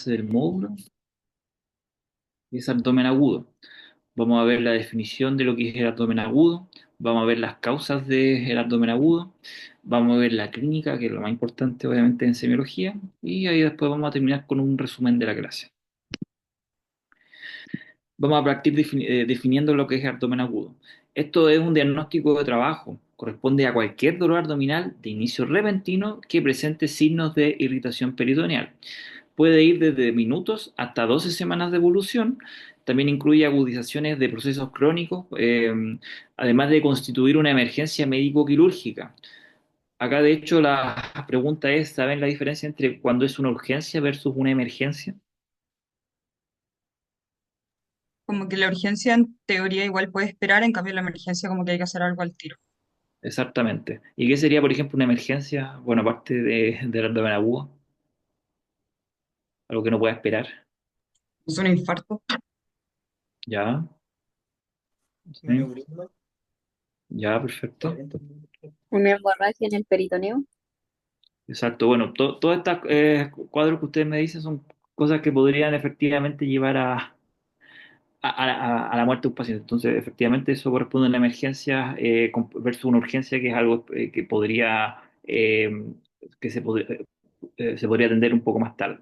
clase del módulo es abdomen agudo. Vamos a ver la definición de lo que es el abdomen agudo, vamos a ver las causas del abdomen agudo, vamos a ver la clínica, que es lo más importante obviamente en semiología, y ahí después vamos a terminar con un resumen de la clase. Vamos a partir definiendo lo que es abdomen agudo. Esto es un diagnóstico de trabajo. Corresponde a cualquier dolor abdominal de inicio repentino que presente signos de irritación peritoneal. Puede ir desde minutos hasta 12 semanas de evolución. También incluye agudizaciones de procesos crónicos, además de constituir una emergencia médico-quirúrgica. Acá, de hecho, la pregunta es, ¿saben la diferencia entre cuando es una urgencia versus una emergencia? Como que la urgencia en teoría igual puede esperar, en cambio la emergencia como que hay que hacer algo al tiro. Exactamente. ¿Y qué sería, por ejemplo, una emergencia? Bueno, aparte del abdomen agudo, algo que no pueda esperar. Es un infarto. Ya, Un sí, aneurisma. ya, perfecto. Una hemorragia en el peritoneo. Exacto. Bueno, todos estos cuadros que ustedes me dicen son cosas que podrían efectivamente llevar a la muerte de un paciente. Entonces, efectivamente, eso corresponde a una emergencia versus una urgencia, que es algo que podría, que se podría atender un poco más tarde.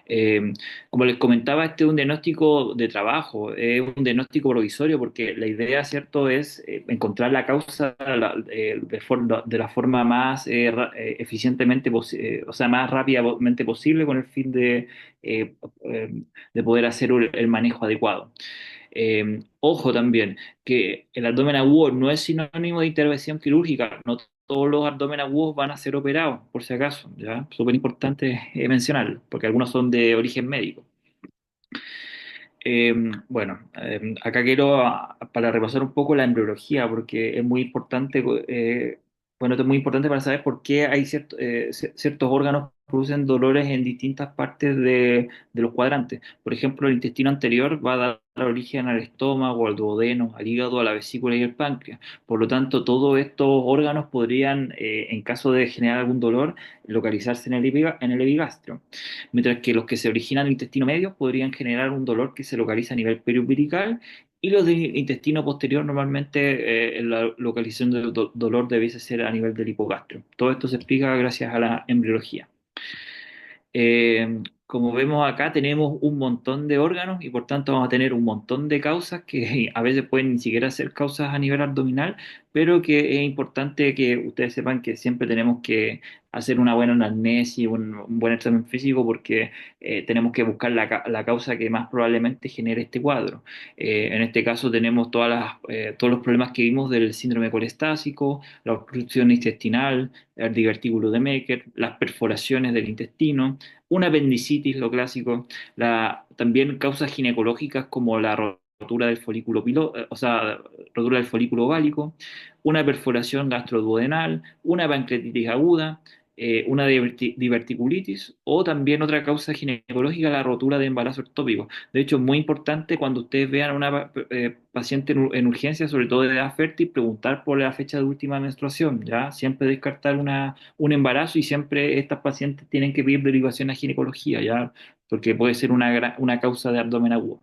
Eh, Como les comentaba, este es un diagnóstico de trabajo, es un diagnóstico provisorio porque la idea, ¿cierto?, es encontrar la causa de la forma más eficientemente, o sea, más rápidamente posible con el fin eh, de poder hacer el manejo adecuado. Ojo también, que el abdomen agudo no es sinónimo de intervención quirúrgica, no todos los abdomen agudos van a ser operados, por si acaso, ¿ya? Súper importante mencionarlo, porque algunos son de origen médico. Bueno, acá quiero, para repasar un poco la embriología, porque es muy importante, bueno, esto es muy importante para saber por qué hay ciertos órganos que producen dolores en distintas partes de los cuadrantes. Por ejemplo, el intestino anterior va a dar origen al estómago, al duodeno, al hígado, a la vesícula y al páncreas. Por lo tanto, todos estos órganos podrían, en caso de generar algún dolor, localizarse en el epigastrio, mientras que los que se originan en el intestino medio podrían generar un dolor que se localiza a nivel periumbilical, y los del intestino posterior normalmente la localización del dolor debiese ser a nivel del hipogastrio. Todo esto se explica gracias a la embriología. Como vemos acá, tenemos un montón de órganos y por tanto vamos a tener un montón de causas que a veces pueden ni siquiera ser causas a nivel abdominal, pero que es importante que ustedes sepan que siempre tenemos que hacer una buena anamnesis, un buen examen físico, porque tenemos que buscar la causa que más probablemente genere este cuadro. En este caso tenemos todos los problemas que vimos del síndrome colestásico, la obstrucción intestinal, el divertículo de Mecker, las perforaciones del intestino, una apendicitis, lo clásico, también causas ginecológicas como la rotura del o sea, rotura del folículo oválico, una perforación gastroduodenal, una pancreatitis aguda, una diverticulitis, o también otra causa ginecológica, la rotura de embarazo ectópico. De hecho, es muy importante cuando ustedes vean a una paciente en urgencia, sobre todo de edad fértil, preguntar por la fecha de última menstruación, ¿ya? Siempre descartar un embarazo, y siempre estas pacientes tienen que pedir derivación a ginecología, ¿ya? Porque puede ser una causa de abdomen agudo.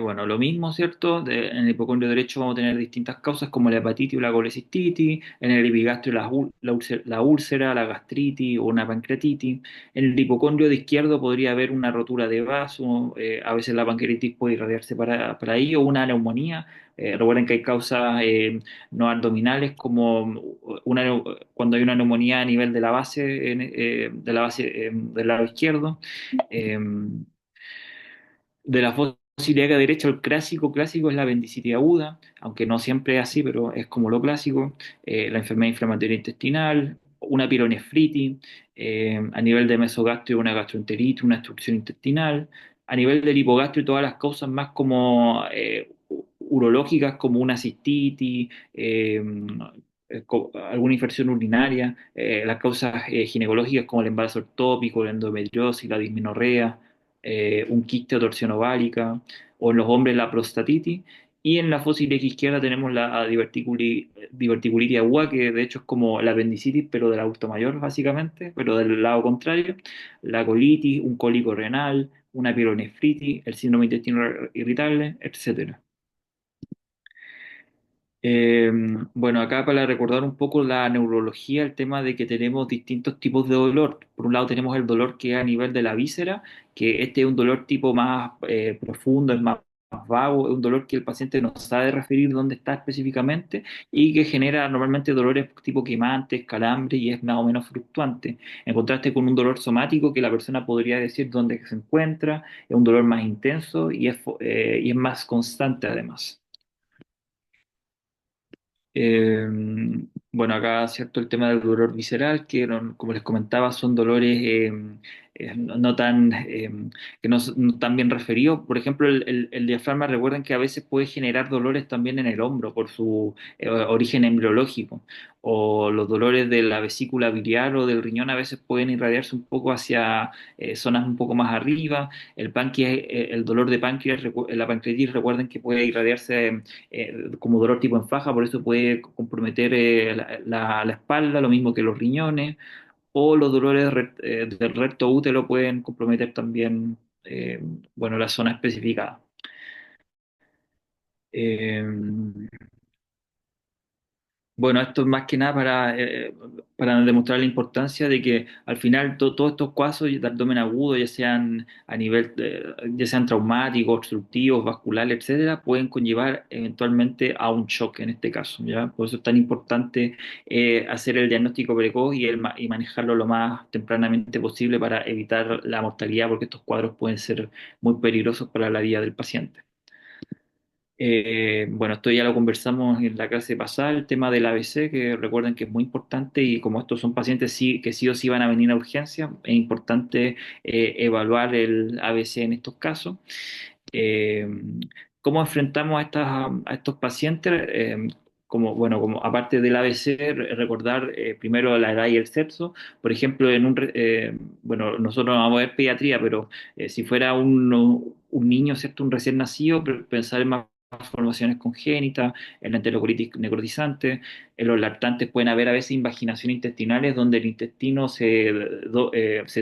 Bueno, lo mismo, ¿cierto? En el hipocondrio derecho vamos a tener distintas causas como la hepatitis o la colecistitis, en el epigastrio la úlcera, la gastritis o una pancreatitis. En el hipocondrio de izquierdo podría haber una rotura de vaso, a veces la pancreatitis puede irradiarse para ahí, o una neumonía. Recuerden que hay causas no abdominales como cuando hay una neumonía a nivel de la base, del lado izquierdo. Eh, de la fosa ilíaca derecha, el clásico es la apendicitis aguda, aunque no siempre es así, pero es como lo clásico. La enfermedad inflamatoria intestinal, una pielonefritis, a nivel de mesogastrio una gastroenteritis, una obstrucción intestinal, a nivel del hipogastrio todas las causas más como urológicas, como una cistitis, alguna infección urinaria, las causas ginecológicas como el embarazo ectópico, la endometriosis, la dismenorrea, un quiste o torsión ovárica, o en los hombres la prostatitis, Y en la fosa ilíaca izquierda tenemos la diverticulitis aguda, que de hecho es como la apendicitis, pero del adulto mayor, básicamente, pero del lado contrario. La colitis, un cólico renal, una pielonefritis, el síndrome de intestino irritable, etcétera. Eh, bueno, acá para recordar un poco la neurología, el tema de que tenemos distintos tipos de dolor. Por un lado tenemos el dolor que es a nivel de la víscera, que este es un dolor tipo más profundo, es más vago, es un dolor que el paciente no sabe referir dónde está específicamente y que genera normalmente dolores tipo quemantes, calambres y es más o menos fluctuante. En contraste con un dolor somático que la persona podría decir dónde se encuentra, es un dolor más intenso y es más constante además. Eh, bueno, acá, ¿cierto? El tema del dolor visceral, que como les comentaba, son dolores no tan, que no tan bien referidos. Por ejemplo, el diafragma, recuerden que a veces puede generar dolores también en el hombro por su origen embriológico. O los dolores de la vesícula biliar o del riñón a veces pueden irradiarse un poco hacia zonas un poco más arriba. El páncreas, el dolor de páncreas, la pancreatitis, recuerden que puede irradiarse como dolor tipo en faja, por eso puede comprometer la espalda, lo mismo que los riñones, o los dolores del recto útero pueden comprometer también, bueno, la zona especificada. Eh, Bueno, esto es más que nada para demostrar la importancia de que al final todos estos casos de abdomen agudo, ya sean a nivel, ya sean traumáticos, obstructivos, vasculares, etcétera, pueden conllevar eventualmente a un shock en este caso, ¿ya? Por eso es tan importante hacer el diagnóstico precoz y manejarlo lo más tempranamente posible para evitar la mortalidad, porque estos cuadros pueden ser muy peligrosos para la vida del paciente. Bueno, esto ya lo conversamos en la clase pasada, el tema del ABC, que recuerden que es muy importante y como estos son pacientes que sí o sí van a venir a urgencia, es importante evaluar el ABC en estos casos. Eh, ¿Cómo enfrentamos a estos pacientes? Como aparte del ABC, recordar primero la edad y el sexo. Por ejemplo, bueno, nosotros vamos a ver pediatría, pero si fuera un niño, ¿cierto? Un recién nacido, pensar en malformaciones congénitas, en la enterocolitis necrotizante, en los lactantes pueden haber a veces invaginaciones intestinales donde el intestino se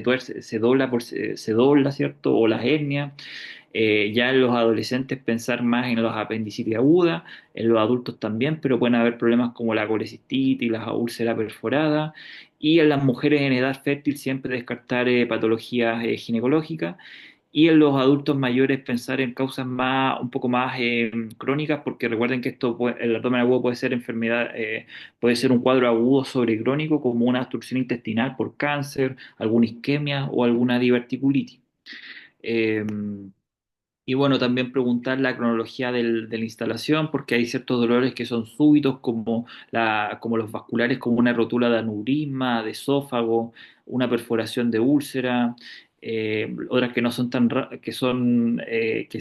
tuerce, se dobla, ¿cierto? O las hernias. Ya en los adolescentes pensar más en los apendicitis agudas, en los adultos también, pero pueden haber problemas como la colecistitis, las úlceras perforadas, y en las mujeres en edad fértil siempre descartar patologías ginecológicas, y en los adultos mayores pensar en causas un poco más crónicas, porque recuerden que el abdomen agudo puede ser enfermedad, puede ser un cuadro agudo sobre crónico como una obstrucción intestinal por cáncer, alguna isquemia o alguna diverticulitis. Eh, y bueno, también preguntar la cronología de la instalación, porque hay ciertos dolores que son súbitos, como los vasculares, como una rotura de aneurisma, de esófago, una perforación de úlcera, otras que no son que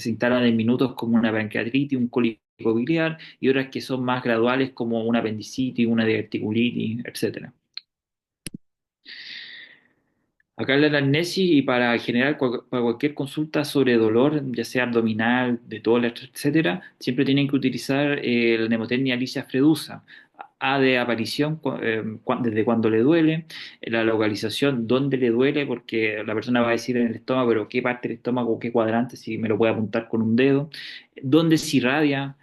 se instalan en minutos, como una pancreatitis, un cólico biliar, y otras que son más graduales, como una apendicitis, una diverticulitis, etcétera. Acá en la anamnesis y para generar para cualquier consulta sobre dolor, ya sea abdominal, de tórax, etcétera, siempre tienen que utilizar el Mnemotecnia Alicia Fredusa. A de aparición, desde cuándo le duele, la localización, dónde le duele, porque la persona va a decir en el estómago, pero qué parte del estómago, qué cuadrante, si me lo puede apuntar con un dedo, dónde se irradia,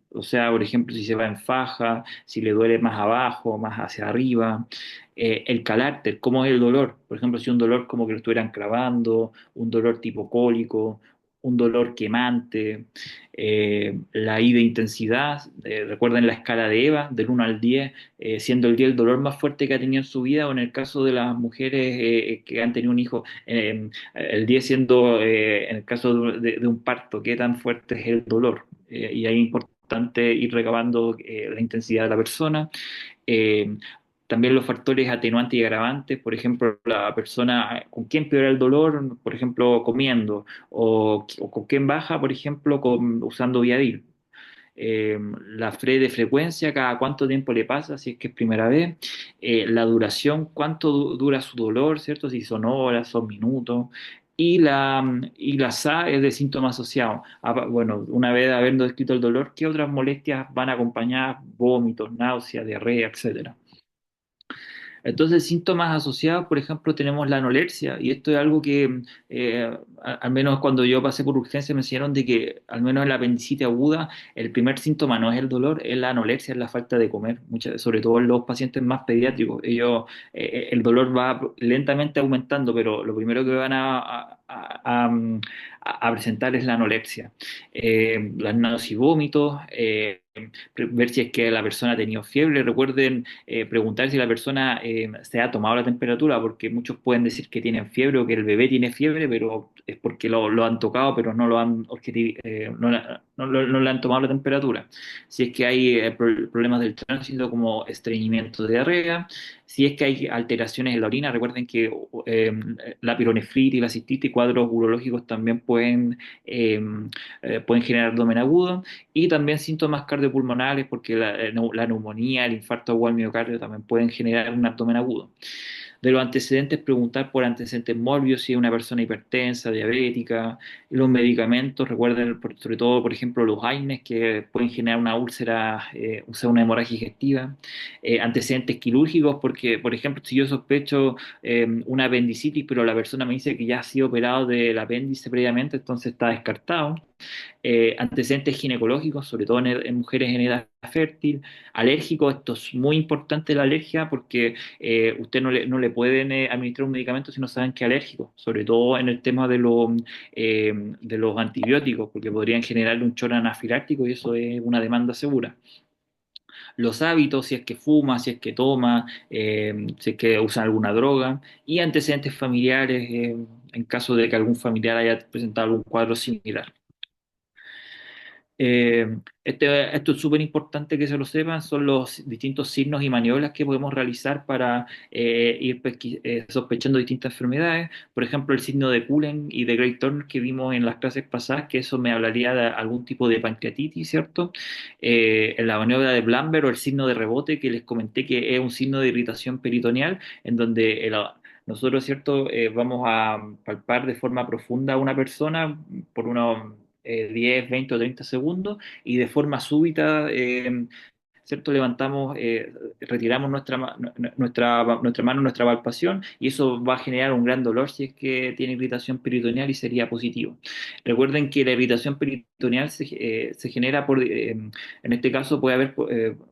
o sea, por ejemplo, si se va en faja, si le duele más abajo, más hacia arriba, el carácter, cómo es el dolor. Por ejemplo, si un dolor como que lo estuvieran clavando, un dolor tipo cólico, un dolor quemante, la I de intensidad, recuerden la escala de EVA, del 1 al 10, siendo el 10 el dolor más fuerte que ha tenido en su vida, o en el caso de las mujeres que han tenido un hijo, el 10 siendo, en el caso de un parto, qué tan fuerte es el dolor. Y ahí es importante ir recabando la intensidad de la persona. Eh, También los factores atenuantes y agravantes, por ejemplo, la persona con quién empeora el dolor, por ejemplo, comiendo, o con quién baja, por ejemplo, usando Viadil. La de frecuencia, cada cuánto tiempo le pasa, si es que es primera vez, la duración, cuánto dura su dolor, ¿cierto? Si son horas, son minutos, Y la SA es de síntomas asociados. Bueno, una vez habiendo descrito el dolor, ¿qué otras molestias van acompañadas? Vómitos, náuseas, diarrea, etcétera. Entonces, síntomas asociados, por ejemplo, tenemos la anorexia, y esto es algo que, al menos cuando yo pasé por urgencia, me enseñaron de que, al menos en la apendicitis aguda, el primer síntoma no es el dolor, es la anorexia, es la falta de comer, sobre todo en los pacientes más pediátricos. El dolor va lentamente aumentando, pero lo primero que van a presentar es la anorexia. Las náuseas y vómitos, ver si es que la persona ha tenido fiebre. Recuerden preguntar si la persona se ha tomado la temperatura, porque muchos pueden decir que tienen fiebre o que el bebé tiene fiebre, pero es porque lo han tocado, pero no lo han no le han tomado la temperatura. Si es que hay problemas del tránsito como estreñimiento de diarrea, si es que hay alteraciones en la orina. Recuerden que la pironefritis, la cistitis, cuadros urológicos también pueden generar abdomen agudo, y también síntomas cardiopulmonales, porque la neumonía, el infarto agudo al miocardio también pueden generar un abdomen agudo. De los antecedentes, preguntar por antecedentes morbios, si es una persona hipertensa, diabética. Los medicamentos, recuerden, sobre todo, por ejemplo, los AINES, que pueden generar una úlcera, o sea, una hemorragia digestiva. Antecedentes quirúrgicos, porque, por ejemplo, si yo sospecho una apendicitis, pero la persona me dice que ya ha sido operado del apéndice previamente, entonces está descartado. Antecedentes ginecológicos, sobre todo en mujeres en edad fértil. Alérgicos, esto es muy importante, la alergia, porque usted no le pueden administrar un medicamento si no saben que es alérgico, sobre todo en el tema de los antibióticos, porque podrían generarle un choque anafiláctico, y eso es una demanda segura. Los hábitos, si es que fuma, si es que toma, si es que usa alguna droga, y antecedentes familiares, en caso de que algún familiar haya presentado algún cuadro similar. Esto es súper importante que se lo sepan, son los distintos signos y maniobras que podemos realizar para ir sospechando distintas enfermedades. Por ejemplo, el signo de Cullen y de Gray Turner que vimos en las clases pasadas, que eso me hablaría de algún tipo de pancreatitis, ¿cierto? En la maniobra de Blamber, o el signo de rebote, que les comenté que es un signo de irritación peritoneal, en donde nosotros, ¿cierto? Vamos a palpar de forma profunda a una persona por unos 10, 20 o 30 segundos, y de forma súbita, ¿cierto? Levantamos, retiramos nuestra mano, nuestra palpación, y eso va a generar un gran dolor si es que tiene irritación peritoneal, y sería positivo. Recuerden que la irritación peritoneal se genera en este caso puede haber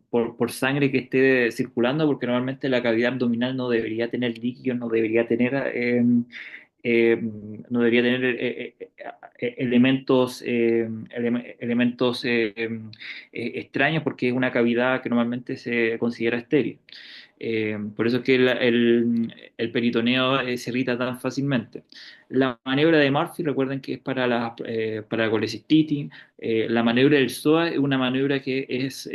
por sangre que esté circulando, porque normalmente la cavidad abdominal no debería tener líquidos, no debería tener elementos extraños, porque es una cavidad que normalmente se considera estéril. Por eso es que el peritoneo se irrita tan fácilmente. La maniobra de Murphy, recuerden que es para la colecistitis. La maniobra del psoas es una maniobra que es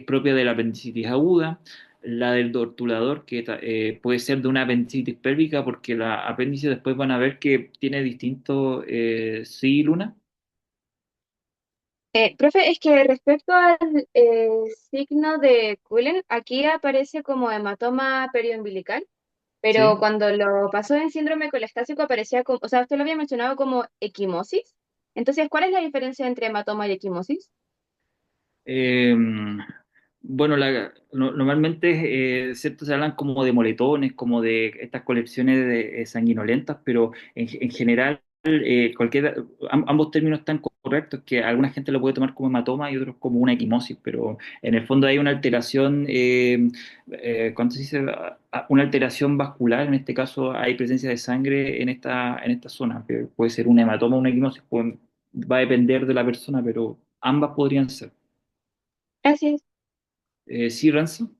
propia de la apendicitis aguda. La del tortulador, que puede ser de una apendicitis pélvica, porque la apéndice después van a ver que tiene distintos, sí, Luna. Profe, es que respecto al signo de Cullen, aquí aparece como hematoma periumbilical, pero Sí. cuando lo pasó en síndrome colestásico aparecía como, o sea, usted lo había mencionado como equimosis. Entonces, ¿cuál es la diferencia entre hematoma y equimosis? Eh, bueno, normalmente, ¿cierto? Se hablan como de moretones, como de estas colecciones sanguinolentas, pero en general, ambos términos están correctos, que alguna gente lo puede tomar como hematoma y otros como una equimosis, pero en el fondo hay una alteración, ¿cuánto se dice? Una alteración vascular. En este caso hay presencia de sangre en esta zona, que puede ser un hematoma o una equimosis, va a depender de la persona, pero ambas podrían ser. Gracias. Sí, Renzo.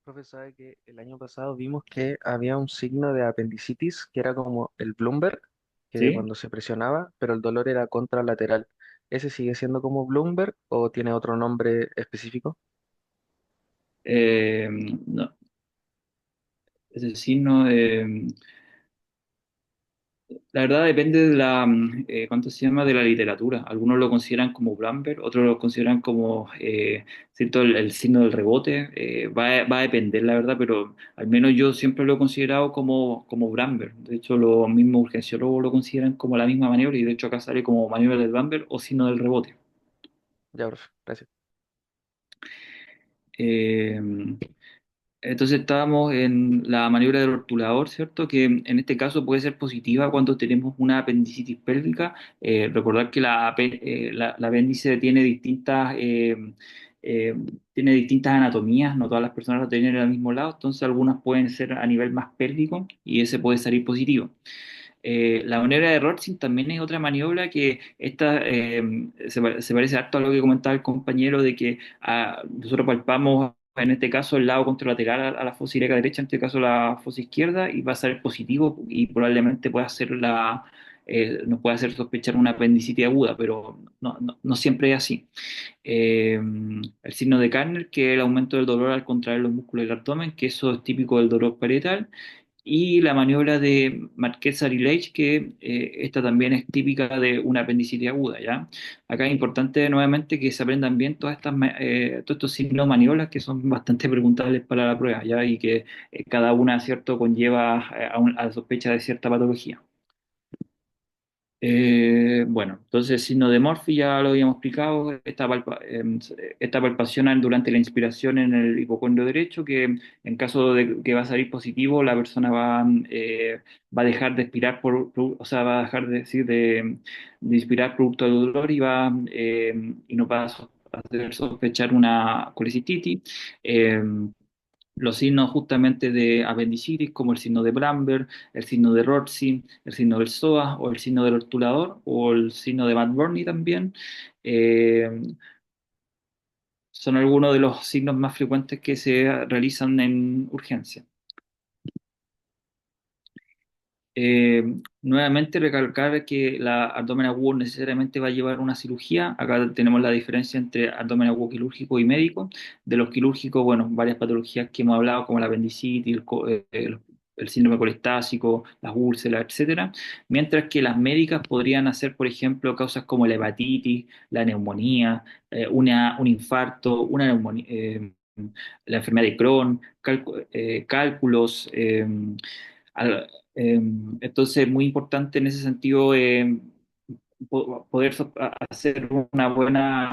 Profe, sabe que el año pasado vimos que había un signo de apendicitis que era como el Bloomberg, que Sí. cuando se presionaba, pero el dolor era contralateral. ¿Ese sigue siendo como Bloomberg o tiene otro nombre específico? No, ese signo, La verdad depende de ¿cuánto se llama? De la literatura. Algunos lo consideran como Bramber, otros lo consideran como, ¿cierto? El signo del rebote. Va a depender, la verdad, pero al menos yo siempre lo he considerado como Bramber. De hecho, los mismos urgenciólogos lo consideran como la misma maniobra y de hecho acá sale como maniobra del Bramber o signo del rebote. Ya, profe, gracias. Eh, Entonces estábamos en la maniobra del rotulador, ¿cierto? Que en este caso puede ser positiva cuando tenemos una apendicitis pélvica. Recordar que la apéndice eh, tiene distintas anatomías, no todas las personas lo tienen al mismo lado, entonces algunas pueden ser a nivel más pélvico y ese puede salir positivo. La maniobra de Rothschild también es otra maniobra que se parece harto a lo que comentaba el compañero de que nosotros palpamos en este caso el lado contralateral a la fosa ilíaca derecha, en este caso la fosa izquierda, y va a ser positivo y probablemente nos puede hacer sospechar una apendicitis aguda, pero no siempre es así. Eh, el signo de Karner, que es el aumento del dolor al contraer los músculos del abdomen, que eso es típico del dolor parietal, y la maniobra de Marquesa-Riley, que esta también es típica de una apendicitis aguda, ¿ya? Acá es importante nuevamente que se aprendan bien todos estos signos de maniobras que son bastante preguntables para la prueba, ¿ya? Y que cada una, ¿cierto?, conlleva a la sospecha de cierta patología. Bueno, entonces el signo de Morphy ya lo habíamos explicado, esta palpación durante la inspiración en el hipocondrio derecho, que en caso de que va a salir positivo, la persona va a dejar de expirar, o sea, va a dejar de inspirar producto del dolor y no va a hacer sospechar una colecistitis. Los signos justamente de apendicitis, como el signo de Bramber, el signo de Rothschild, el signo del psoas o el signo del ortulador o el signo de Van Burney también, eh, son algunos de los signos más frecuentes que se realizan en urgencia. Eh, Nuevamente recalcar que la abdomen agudo necesariamente va a llevar una cirugía. Acá tenemos la diferencia entre abdomen agudo quirúrgico y médico. De los quirúrgicos, bueno, varias patologías que hemos hablado, como la apendicitis, el síndrome colestásico, las úlceras, etcétera. Mientras que las médicas podrían hacer, por ejemplo, causas como la hepatitis, la neumonía, un infarto, la enfermedad de Crohn, cálculos. Entonces, es muy importante en ese sentido poder hacer una buena,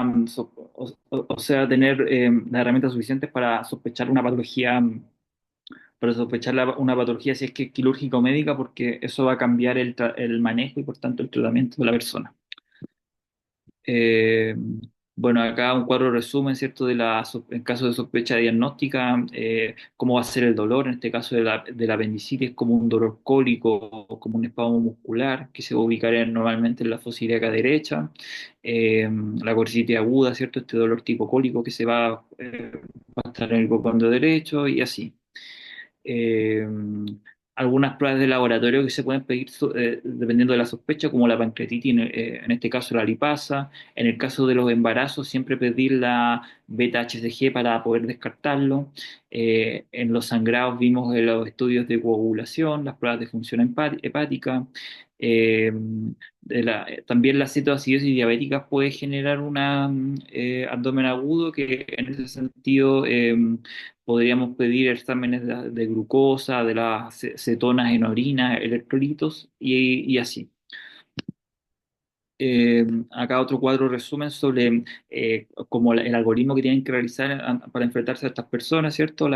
o sea, tener las herramientas suficientes para sospechar una patología, una patología si es que es quirúrgica o médica, porque eso va a cambiar el manejo y por tanto el tratamiento de la persona. Eh, bueno, acá un cuadro resumen, ¿cierto? En caso de sospecha diagnóstica, cómo va a ser el dolor, en este caso de la apendicitis, como un dolor cólico o como un espasmo muscular que se va a ubicar normalmente en la fosa ilíaca derecha, la colecitis aguda, ¿cierto? Este dolor tipo cólico que va a estar en el hipocondrio derecho y así. eh, Algunas pruebas de laboratorio que se pueden pedir dependiendo de la sospecha, como la pancreatitis, en este caso la lipasa. En el caso de los embarazos, siempre pedir la beta-HCG para poder descartarlo. En los sangrados vimos los estudios de coagulación, las pruebas de función hepática. Eh, También la cetoacidosis diabética puede generar un abdomen agudo que en ese sentido podríamos pedir exámenes de glucosa, de las cetonas en orina, electrolitos y así. Acá otro cuadro resumen sobre como el algoritmo que tienen que realizar para enfrentarse a estas personas, ¿cierto?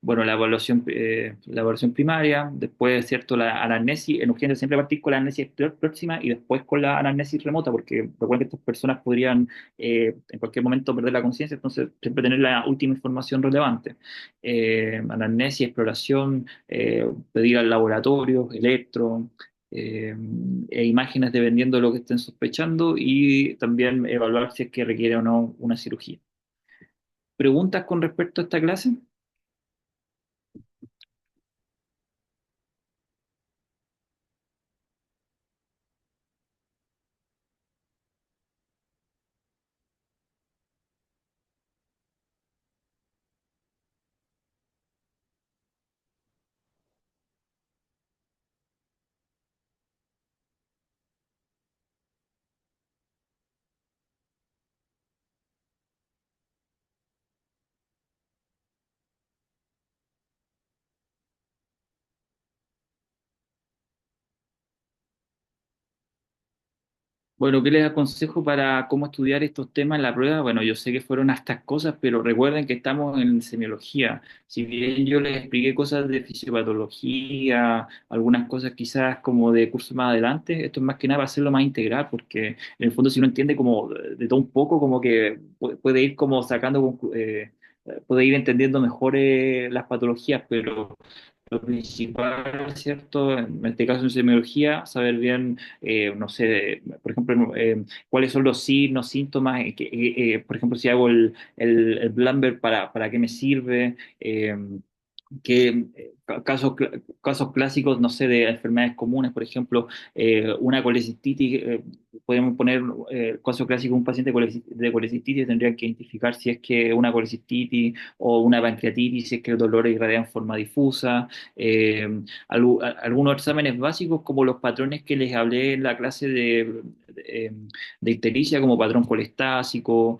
Bueno, la evaluación primaria, después, ¿cierto? La anamnesis, en urgencia siempre partir con la anamnesis próxima y después con la anamnesis remota, porque recuerden que estas personas podrían en cualquier momento perder la conciencia, entonces siempre tener la última información relevante. Anamnesis, exploración, pedir al laboratorio, electro, eh, e imágenes dependiendo de lo que estén sospechando y también evaluar si es que requiere o no una cirugía. ¿Preguntas con respecto a esta clase? Bueno, ¿qué les aconsejo para cómo estudiar estos temas en la prueba? Bueno, yo sé que fueron estas cosas, pero recuerden que estamos en semiología. Si bien yo les expliqué cosas de fisiopatología, algunas cosas quizás como de curso más adelante, esto es más que nada para hacerlo más integral, porque en el fondo si uno entiende como de todo un poco, como que puede ir como sacando, puede ir entendiendo mejor las patologías, pero lo principal, ¿cierto? En este caso en semiología, saber bien, no sé, por ejemplo, cuáles son los signos, síntomas, por ejemplo, si hago el Blamber, ¿para qué me sirve? Que casos clásicos, no sé, de enfermedades comunes, por ejemplo, una colecistitis, podemos poner el caso clásico de un paciente de colecistitis, tendrían que identificar si es que una colecistitis o una pancreatitis, si es que el dolor irradia en forma difusa, eh, algunos exámenes básicos como los patrones que les hablé en la clase de ictericia, como patrón colestásico,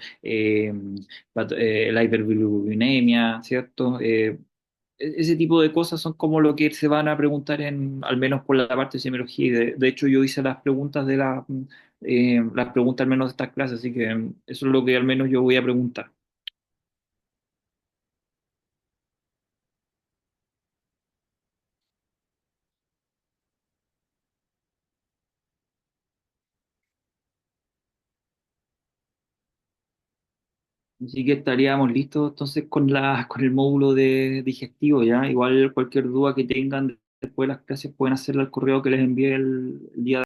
la hiperbilirubinemia, ¿cierto? Ese tipo de cosas son como lo que se van a preguntar al menos por la parte de semiología. Y de hecho, yo hice las preguntas las preguntas al menos de estas clases, así que eso es lo que al menos yo voy a preguntar. Así que estaríamos listos entonces con el módulo de digestivo, ¿ya? Igual cualquier duda que tengan después de las clases pueden hacerla al correo que les envié el día